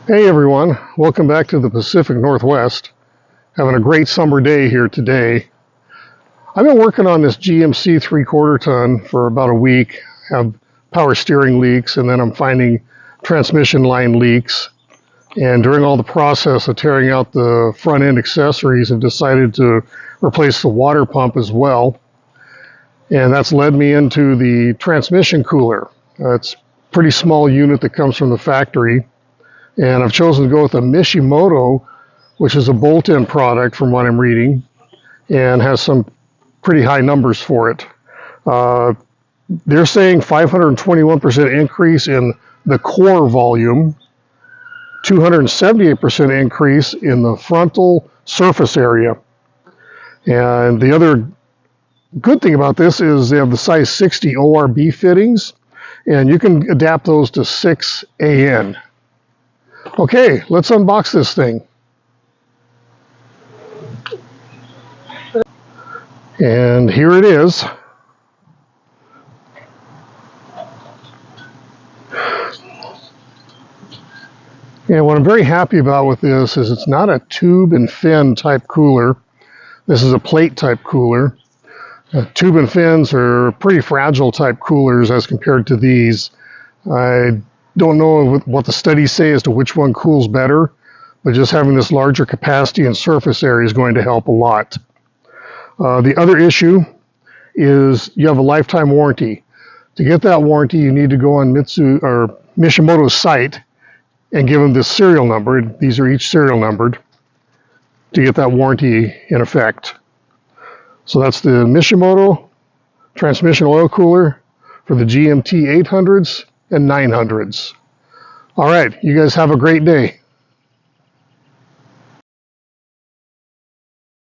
Hey everyone, welcome back to the Pacific Northwest. Having a great summer day here today. I've been working on this GMC 3/4 ton for about a week. Have power steering leaks, and then I'm finding transmission line leaks. And during all the process of tearing out the front end accessories, I've decided to replace the water pump as well. And that's led me into the transmission cooler. It's a pretty small unit that comes from the factory. And I've chosen to go with a Mishimoto, which is a bolt-in product from what I'm reading, and has some pretty high numbers for it. They're saying 521% increase in the core volume, 278% increase in the frontal surface area. And the other good thing about this is they have the size 60 ORB fittings, and you can adapt those to 6AN. Okay, let's unbox this thing. And here it is. And what I'm very happy about with this is it's not a tube and fin type cooler. This is a plate type cooler. Tube and fins are pretty fragile type coolers as compared to these. I don't know what the studies say as to which one cools better, but just having this larger capacity and surface area is going to help a lot. The other issue is you have a lifetime warranty. To get that warranty, you need to go on Mishimoto's site and give them this serial number. These are each serial numbered to get that warranty in effect. So that's the Mishimoto transmission oil cooler for the GMT 800s and 900s. All right, you guys have a great day.